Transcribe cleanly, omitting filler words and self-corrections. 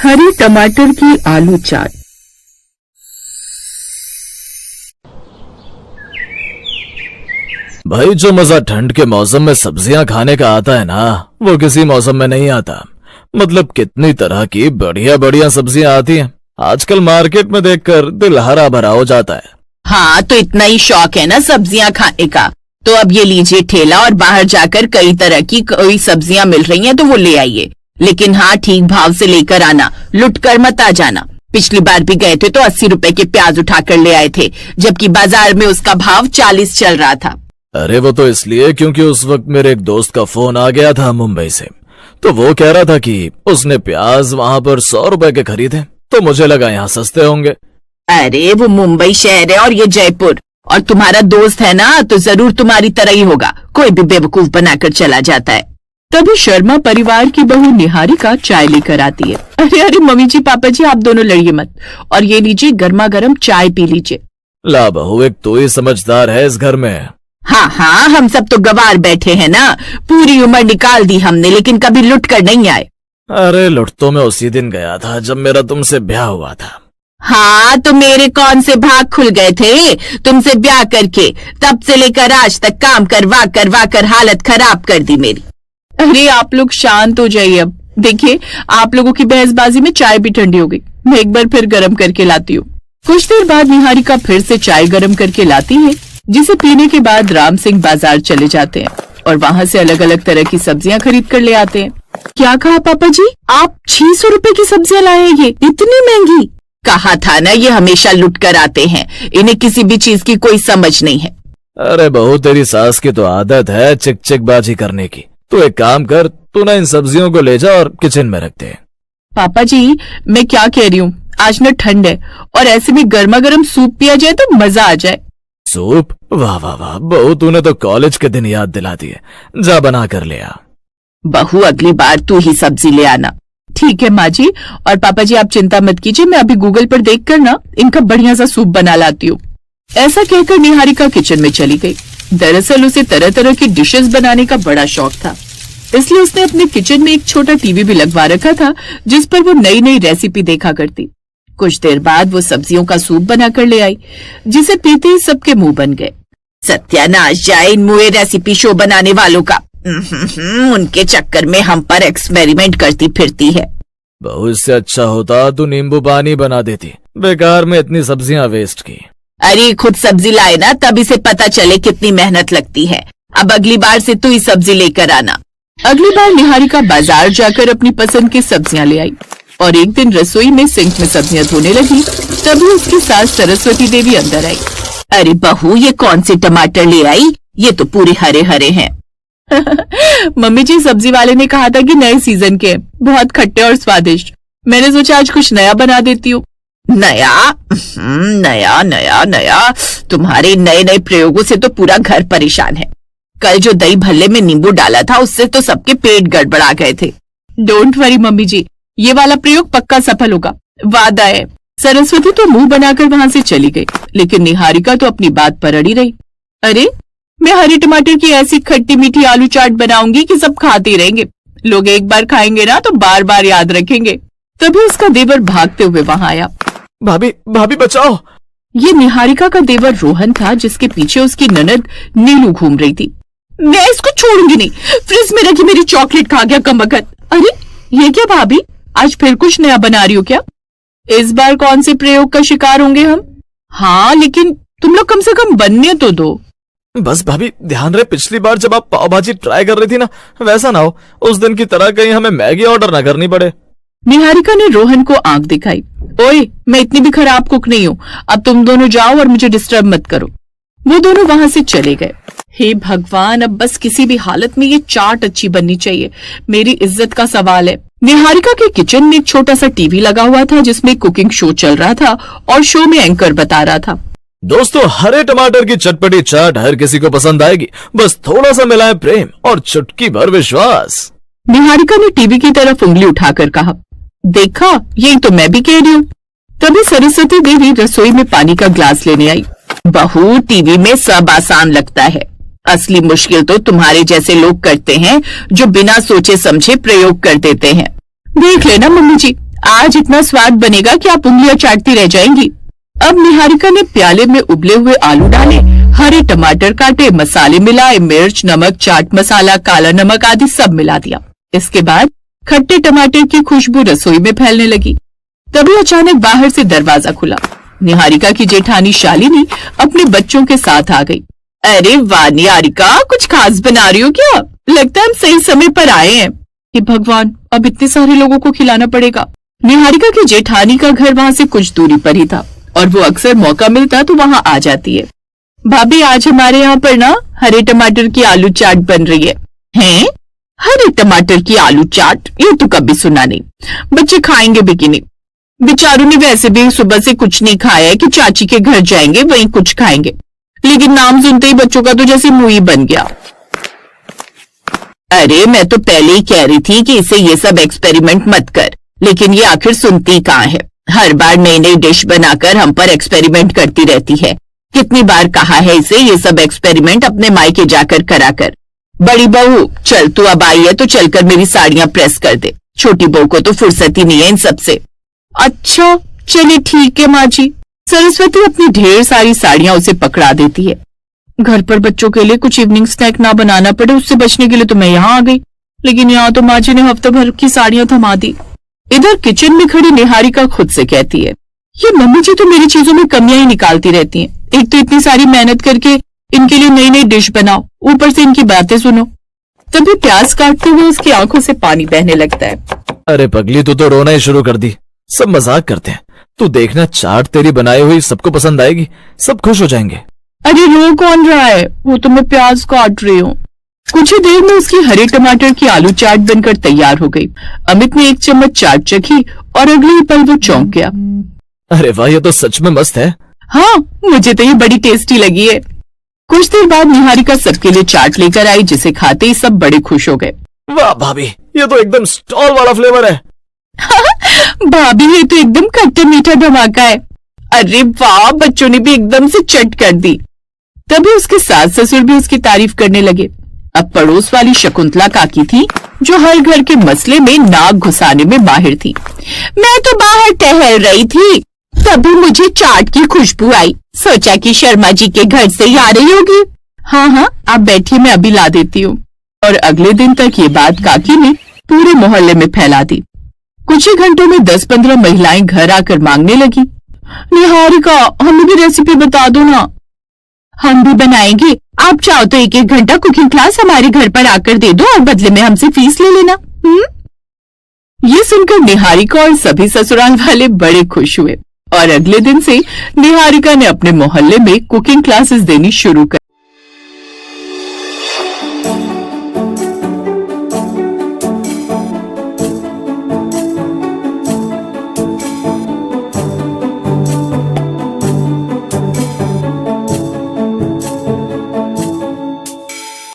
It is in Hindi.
हरे टमाटर की आलू चाट। भाई, जो मजा ठंड के मौसम में सब्जियां खाने का आता है ना, वो किसी मौसम में नहीं आता। मतलब कितनी तरह की बढ़िया बढ़िया सब्जियां आती हैं। आजकल मार्केट में देखकर दिल हरा भरा हो जाता है। हाँ, तो इतना ही शौक है ना सब्जियां खाने का, तो अब ये लीजिए ठेला और बाहर जाकर कई तरह की कोई सब्जियां मिल रही हैं तो वो ले आइए। लेकिन हाँ, ठीक भाव से लेकर आना, लुट कर मत आ जाना। पिछली बार भी गए थे तो 80 रुपए के प्याज उठाकर ले आए थे, जबकि बाजार में उसका भाव 40 चल रहा था। अरे वो तो इसलिए क्योंकि उस वक्त मेरे एक दोस्त का फोन आ गया था मुंबई से, तो वो कह रहा था कि उसने प्याज वहां पर 100 रुपए के खरीदे, तो मुझे लगा यहाँ सस्ते होंगे। अरे वो मुंबई शहर है और ये जयपुर, और तुम्हारा दोस्त है ना, तो जरूर तुम्हारी तरह ही होगा, कोई भी बेवकूफ बनाकर चला जाता है। तभी शर्मा परिवार की बहू निहारिका चाय लेकर आती है। अरे अरे मम्मी जी, पापा जी, आप दोनों लड़िए मत, और ये लीजिए गर्मा गर्म चाय पी लीजिए। ला बहू, एक तो ही समझदार है इस घर में। हाँ हाँ, हम सब तो गवार बैठे हैं ना, पूरी उम्र निकाल दी हमने, लेकिन कभी लुट कर नहीं आए। अरे लुट तो मैं उसी दिन गया था जब मेरा तुमसे ब्याह हुआ था। हाँ, तो मेरे कौन से भाग खुल गए थे तुमसे ब्याह करके, तब से लेकर आज तक काम करवा कर हालत खराब कर दी मेरी। अरे आप लोग शांत हो जाइए। अब देखिए, आप लोगों की बहसबाजी में चाय भी ठंडी हो गई, मैं एक बार फिर गर्म करके लाती हूँ। कुछ देर बाद निहारिका फिर से चाय गर्म करके लाती है, जिसे पीने के बाद राम सिंह बाजार चले जाते हैं और वहाँ से अलग अलग तरह की सब्जियां खरीद कर ले आते हैं। क्या कहा पापा जी, आप 600 रुपए की सब्जियां लाए हैं? ये इतनी महंगी? कहा था ना, ये हमेशा लुट कर आते हैं, इन्हें किसी भी चीज की कोई समझ नहीं है। अरे बहू, तेरी सास की तो आदत है चिक चिक बाजी करने की। तू एक काम कर, तू ना इन सब्जियों को ले जा और किचन में रख दे। पापा जी, मैं क्या कह रही हूँ, आज न ठंड है और ऐसे भी गर्मा गर्म सूप पिया जाए तो मजा आ जाए। सूप? वाह वाह वाह बहू, तूने तो कॉलेज के दिन याद दिला दिए। जा बना कर ले आ। बहू, अगली बार तू ही सब्जी ले आना। ठीक है माँ जी, और पापा जी आप चिंता मत कीजिए, मैं अभी गूगल पर देख कर ना इनका बढ़िया सा सूप बना लाती हूँ। ऐसा कहकर निहारिका किचन में चली गई। दरअसल उसे तरह तरह की डिशेस बनाने का बड़ा शौक था, इसलिए उसने अपने किचन में एक छोटा टीवी भी लगवा रखा था, जिस पर वो नई नई रेसिपी देखा करती। कुछ देर बाद वो सब्जियों का सूप बनाकर ले आई, जिसे पीते ही सबके मुंह बन गए। सत्यानाश जाए इन मुए रेसिपी शो बनाने वालों का। उनके चक्कर में हम पर एक्सपेरिमेंट करती फिरती है। बहू, इससे अच्छा होता तू नींबू पानी बना देती, बेकार में इतनी सब्जियां वेस्ट की। अरे खुद सब्जी लाए ना, तब इसे पता चले कितनी मेहनत लगती है। अब अगली बार से तू ही सब्जी लेकर आना। अगली बार निहारिका बाजार जाकर अपनी पसंद की सब्जियां ले आई और एक दिन रसोई में सिंक में सब्जियां धोने लगी, तभी उसकी सास सरस्वती देवी अंदर आई। अरे बहू, ये कौन से टमाटर ले आई? ये तो पूरे हरे हरे हैं। मम्मी जी, सब्जी वाले ने कहा था कि नए सीजन के बहुत खट्टे और स्वादिष्ट, मैंने सोचा आज कुछ नया बना देती हूँ। नया? नया नया नया, तुम्हारे नए नए प्रयोगों से तो पूरा घर परेशान है। कल जो दही भल्ले में नींबू डाला था, उससे तो सबके पेट गड़बड़ा गए थे। डोंट वरी मम्मी जी, ये वाला प्रयोग पक्का सफल होगा, वादा है। सरस्वती तो मुंह बनाकर वहां से चली गई, लेकिन निहारिका तो अपनी बात पर अड़ी रही। अरे, मैं हरी टमाटर की ऐसी खट्टी मीठी आलू चाट बनाऊंगी कि सब खाते रहेंगे। लोग एक बार खाएंगे ना तो बार बार याद रखेंगे। तभी उसका देवर भागते हुए वहां आया। भाभी, भाभी बचाओ। ये निहारिका का देवर रोहन था, जिसके पीछे उसकी ननद नीलू घूम रही थी। मैं इसको छोड़ूंगी नहीं, फ्रिज में रखी मेरी चॉकलेट खा गया कमबख्त। अरे ये क्या भाभी, आज फिर कुछ नया बना रही हो क्या? इस बार कौन से प्रयोग का शिकार होंगे हम? हाँ, लेकिन तुम लोग कम से कम बनने तो दो। बस भाभी, ध्यान रहे पिछली बार जब आप पाव भाजी ट्राई कर रही थी ना, वैसा ना हो उस दिन की तरह कहीं हमें मैगी ऑर्डर ना करनी पड़े। निहारिका ने रोहन को आंख दिखाई। ओए, मैं इतनी भी खराब कुक नहीं हूँ, अब तुम दोनों जाओ और मुझे डिस्टर्ब मत करो। वो दोनों वहां से चले गए। हे भगवान, अब बस किसी भी हालत में ये चाट अच्छी बननी चाहिए, मेरी इज्जत का सवाल है। निहारिका के किचन में एक छोटा सा टीवी लगा हुआ था, जिसमें कुकिंग शो चल रहा था और शो में एंकर बता रहा था। दोस्तों, हरे टमाटर की चटपटी चाट हर किसी को पसंद आएगी, बस थोड़ा सा मिलाएं प्रेम और चुटकी भर विश्वास। निहारिका ने टीवी की तरफ उंगली उठाकर कहा, देखा, यही तो मैं भी कह रही हूँ। तभी सरस्वती देवी रसोई में पानी का ग्लास लेने आई। बहू, टीवी में सब आसान लगता है, असली मुश्किल तो तुम्हारे जैसे लोग करते हैं, जो बिना सोचे समझे प्रयोग कर देते हैं। देख लेना मम्मी जी, आज इतना स्वाद बनेगा कि आप उंगलियां चाटती रह जाएंगी। अब निहारिका ने प्याले में उबले हुए आलू डाले, हरे टमाटर काटे, मसाले मिलाए, मिर्च, नमक, चाट मसाला, काला नमक आदि सब मिला दिया। इसके बाद खट्टे टमाटर की खुशबू रसोई में फैलने लगी। तभी अचानक बाहर से दरवाजा खुला। निहारिका की जेठानी शालिनी अपने बच्चों के साथ आ गई। अरे वाह निहारिका, कुछ खास बना रही हो क्या? लगता है हम सही समय पर आए हैं। हे भगवान, अब इतने सारे लोगों को खिलाना पड़ेगा। निहारिका की जेठानी का घर वहां से कुछ दूरी पर ही था और वो अक्सर मौका मिलता तो वहां आ जाती है। भाभी, आज हमारे यहाँ पर ना हरे टमाटर की आलू चाट बन रही है। हैं? हरे टमाटर की आलू चाट? ये तो कभी सुना नहीं। बच्चे खाएंगे भी कि नहीं? बेचारों ने वैसे भी सुबह से कुछ नहीं खाया है कि चाची के घर जाएंगे वहीं कुछ खाएंगे, लेकिन नाम सुनते ही बच्चों का तो जैसे मुंह ही बन गया। अरे मैं तो पहले ही कह रही थी कि इसे ये सब एक्सपेरिमेंट मत कर, लेकिन ये आखिर सुनती कहाँ है। हर बार नई नई डिश बनाकर हम पर एक्सपेरिमेंट करती रहती है। कितनी बार कहा है इसे ये सब एक्सपेरिमेंट अपने मायके जाकर करा कर। बड़ी बहू, चल तू अब आई है तो चलकर मेरी साड़ियां प्रेस कर दे। छोटी बहू को तो फुर्सत ही नहीं है इन सब से। अच्छा चलिए ठीक है माँ जी। सरस्वती अपनी ढेर सारी साड़ियां उसे पकड़ा देती है। घर पर बच्चों के लिए कुछ इवनिंग स्नैक ना बनाना पड़े उससे बचने के लिए तो मैं यहाँ आ गई, लेकिन यहाँ तो माँ जी ने हफ्ते भर की साड़ियां थमा दी। इधर किचन में खड़ी निहारिका खुद से कहती है, ये मम्मी जी तो मेरी चीजों में कमियां ही निकालती रहती हैं। एक तो इतनी सारी मेहनत करके इनके लिए नई नई डिश बनाओ, ऊपर से इनकी बातें सुनो। तभी प्याज काटते हुए उसकी आंखों से पानी बहने लगता है। अरे पगली, तू तो रोना ही शुरू कर दी। सब मजाक करते हैं। तू देखना, चाट तेरी बनाई हुई सबको पसंद आएगी, सब खुश हो जाएंगे। अरे रो कौन रहा है? वो तो मैं प्याज काट रही हूँ। कुछ ही देर में उसकी हरे टमाटर की आलू चाट बनकर तैयार हो गई। अमित ने एक चम्मच चाट चखी और अगले ही पल वो चौंक गया। अरे वाह, ये तो सच में मस्त है। हाँ, मुझे तो ये बड़ी टेस्टी लगी है। कुछ देर बाद निहारिका सबके लिए चाट लेकर आई, जिसे खाते ही सब बड़े खुश हो गए। वाह भाभी, ये तो एकदम स्टॉल वाला फ्लेवर है। भाभी, ये तो एकदम खट्टा मीठा धमाका है। अरे वाह, बच्चों ने भी एकदम से चट कर दी। तभी उसके सास ससुर भी उसकी तारीफ करने लगे। अब पड़ोस वाली शकुंतला काकी थी, जो हर घर के मसले में नाक घुसाने में माहिर थी। मैं तो बाहर टहल रही थी, तभी मुझे चाट की खुशबू आई। सोचा कि शर्मा जी के घर से ही आ रही होगी। हाँ हाँ, आप बैठिए, मैं अभी ला देती हूँ। और अगले दिन तक ये बात काकी ने पूरे मोहल्ले में फैला दी। कुछ ही घंटों में 10-15 महिलाएं घर आकर मांगने लगी, निहारिका हमें भी रेसिपी बता दो ना। हम भी बनाएंगे, आप चाहो तो 1-1 घंटा कुकिंग क्लास हमारे घर पर आकर दे दो और बदले में हमसे फीस ले लेना। ये सुनकर निहारिका और सभी ससुराल वाले बड़े खुश हुए और अगले दिन से निहारिका ने अपने मोहल्ले में कुकिंग क्लासेस देनी शुरू कर